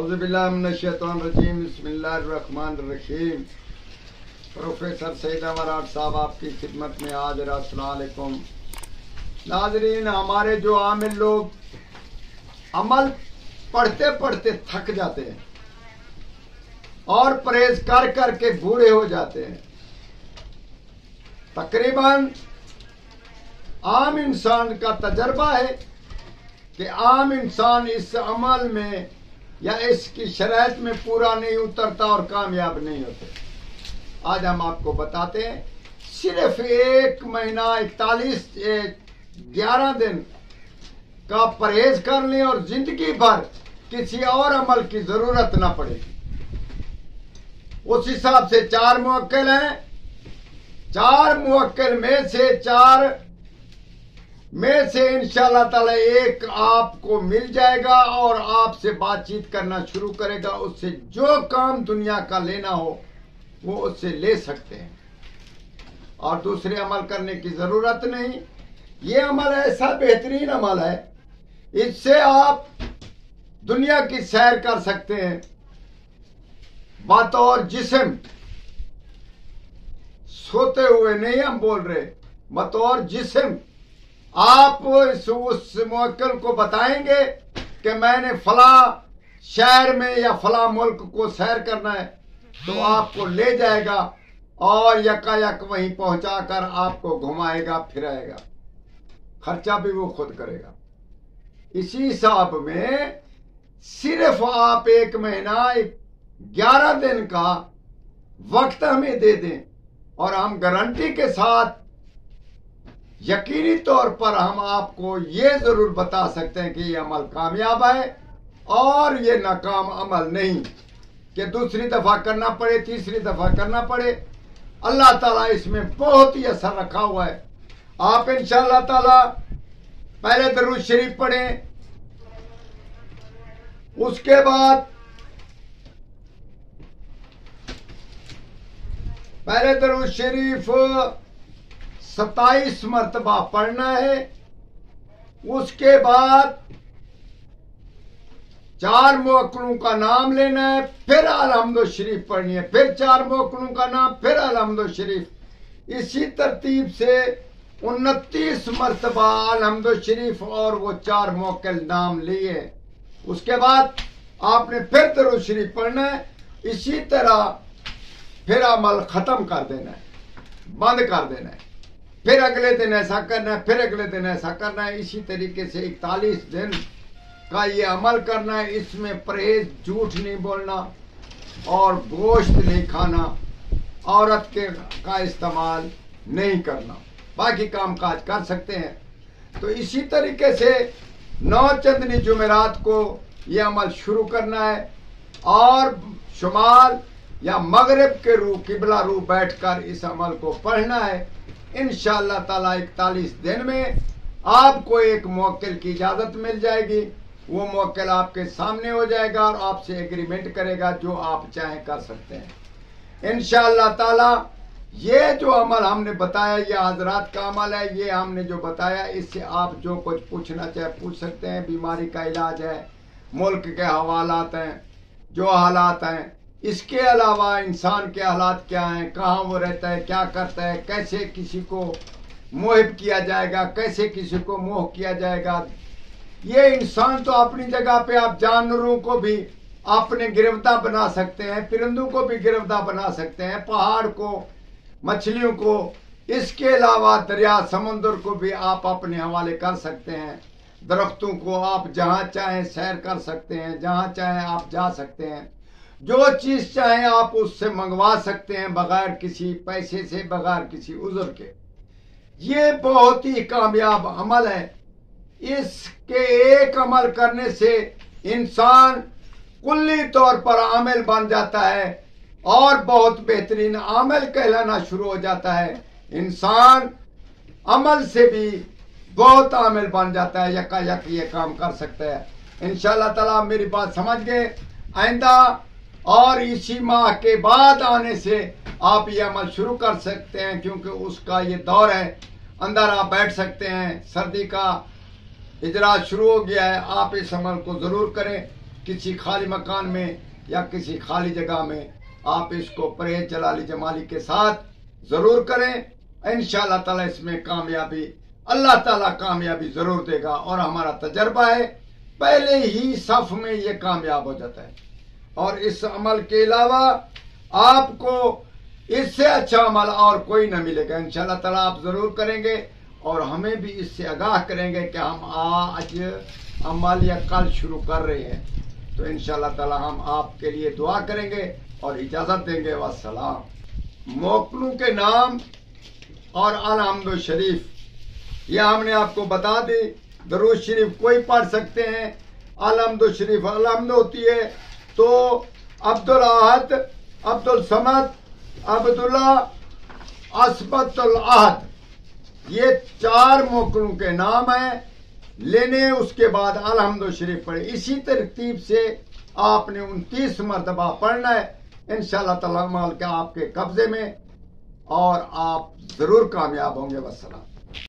औज़ुबिल्लाहिमिनश्शैतानिर्रजीम बिस्मिल्लाहिर्रहमानिर्रहीम। प्रोफेसर सईद अमराट साहब आपकी खिदमत में हाजिर। अस्सलाम वालेकुम नाज़रीन। हमारे जो आमिल लोग अमल पढ़ते पढ़ते थक जाते हैं और परहेज कर करके बूढ़े हो जाते हैं। तकरीबन आम इंसान का तजर्बा है कि आम इंसान इस अमल में या इसकी शराइत में पूरा नहीं उतरता और कामयाब नहीं होते। आज हम आपको बताते हैं, सिर्फ 1 महीना 11 दिन का परहेज कर लें और जिंदगी भर किसी और अमल की जरूरत ना पड़ेगी। उस हिसाब से 4 मुवक्किल हैं। 4 मुवक्किल में से इंशाअल्लाह ताला एक आपको मिल जाएगा और आपसे बातचीत करना शुरू करेगा। उससे जो काम दुनिया का लेना हो वो उससे ले सकते हैं और दूसरे अमल करने की जरूरत नहीं। ये अमल ऐसा बेहतरीन अमल है, इससे आप दुनिया की सैर कर सकते हैं बतौर जिस्म। सोते हुए नहीं हम बोल रहे, बतौर जिस्म। आप उस मुवक्किल को बताएंगे कि मैंने फला शहर में या फला मुल्क को सैर करना है, तो आपको ले जाएगा और यकायक वहीं पहुंचाकर आपको घुमाएगा फिराएगा। खर्चा भी वो खुद करेगा। इसी हिसाब में सिर्फ आप 1 महीना 11 दिन का वक्त हमें दे दें और हम गारंटी के साथ यकीनी तौर पर हम आपको ये जरूर बता सकते हैं कि ये अमल कामयाब है और ये नाकाम अमल नहीं कि दूसरी दफा करना पड़े, तीसरी दफा करना पड़े। अल्लाह ताला इसमें बहुत ही असर रखा हुआ है। आप इंशाअल्लाह ताला पहले दरूद शरीफ पढ़ें, उसके बाद पहले दरूद शरीफ 27 मरतबा पढ़ना है। उसके बाद 4 मुवक्किलों का नाम लेना है, फिर अलहम्दुलिल्लाह शरीफ पढ़नी है, फिर 4 मुवक्किलों का नाम, फिर अलहम्दुलिल्लाह शरीफ। इसी तरतीब से 29 मरतबा अलहम्दुलिल्लाह शरीफ और वो 4 मुवक्किल नाम लिए। उसके बाद आपने फिर दरूद शरीफ पढ़ना है। इसी तरह फिर अमल खत्म कर देना है, बंद कर देना है। फिर अगले दिन ऐसा करना है, फिर अगले दिन ऐसा करना है। इसी तरीके से 41 दिन का ये अमल करना है। इसमें परहेज, झूठ नहीं बोलना और गोश्त नहीं खाना, औरत का इस्तेमाल नहीं करना, बाकी काम काज कर सकते हैं। तो इसी तरीके से 9 चंदनी जुमेरात को ये अमल शुरू करना है और शुमाल या मगरिब के रू किबला रू बैठकर इस अमल को पढ़ना है। इंशाअल्लाह ताला 41 दिन में आपको एक मुवक्किल की इजाजत मिल जाएगी। वो मुवक्किल आपके सामने हो जाएगा और आपसे एग्रीमेंट करेगा, जो आप चाहें कर सकते हैं इंशाअल्लाह ताला। ये जो अमल हमने बताया ये हजरात का अमल है। ये हमने जो बताया इससे आप जो कुछ पूछना चाहे पूछ सकते हैं। बीमारी का इलाज है, मुल्क के हवालात हैं, जो हालात हैं, इसके अलावा इंसान के हालात क्या हैं, कहाँ वो रहता है, क्या करता है, कैसे किसी को मोहिब किया जाएगा, कैसे किसी को मोह किया जाएगा। ये इंसान तो अपनी जगह पे आप जानवरों को भी अपने गिरफ्तार बना सकते हैं, परिंदों को भी गिरफ्तार बना सकते हैं, पहाड़ को, मछलियों को, इसके अलावा दरिया समुद्र को भी आप अपने हवाले कर सकते हैं। दरख्तों को आप जहाँ चाहें सैर कर सकते हैं, जहाँ चाहें आप जा सकते हैं। जो चीज चाहें आप उससे मंगवा सकते हैं बगैर किसी पैसे से, बगैर किसी उज़र के। ये बहुत ही कामयाब अमल है। इसके एक अमल करने से इंसान कुल्ली तौर पर आमिल बन जाता है और बहुत बेहतरीन आमिल कहलाना शुरू हो जाता है। इंसान अमल से भी बहुत आमिल बन जाता है, यकायक ये काम कर सकता है। इंशाअल्लाह ताला मेरी बात समझ गए। आइंदा और इसी माह के बाद आने से आप ये अमल शुरू कर सकते हैं, क्योंकि उसका ये दौर है। अंदर आप बैठ सकते हैं, सर्दी का इजरात शुरू हो गया है। आप इस अमल को जरूर करें। किसी खाली मकान में या किसी खाली जगह में आप इसको परहेज जलाली जमाली के साथ जरूर करें। इंशाअल्लाह ताला इसमें कामयाबी, अल्लाह ताला कामयाबी जरूर देगा। और हमारा तजर्बा है, पहले ही सफ में ये कामयाब हो जाता है। और इस अमल के अलावा आपको इससे अच्छा अमल और कोई ना मिलेगा। इंशाअल्लाह ताला आप जरूर करेंगे और हमें भी इससे आगाह करेंगे कि हम आज अमल या कल शुरू कर रहे हैं। तो इंशाअल्लाह ताला हम आपके लिए दुआ करेंगे और इजाजत देंगे। वस्सलाम। मोकलू के नाम और अलहम्दुल शरीफ ये हमने आपको बता दी। दरूद शरीफ कोई पढ़ सकते हैं। अलहम्दुल शरीफ अलहम्द होती है तो अब्दुल अहद, अब्दुल समद, अब्दुल्ला, असबतुल अहद, ये 4 मोकलों के नाम हैं लेने। उसके बाद अलहम्दुल शरीफ पढ़े। इसी तरतीब से आपने 29 मरतबा पढ़ना है। इंशाअल्लाह ताला अमल का आपके कब्जे में और आप जरूर कामयाब होंगे। वस्सलाम।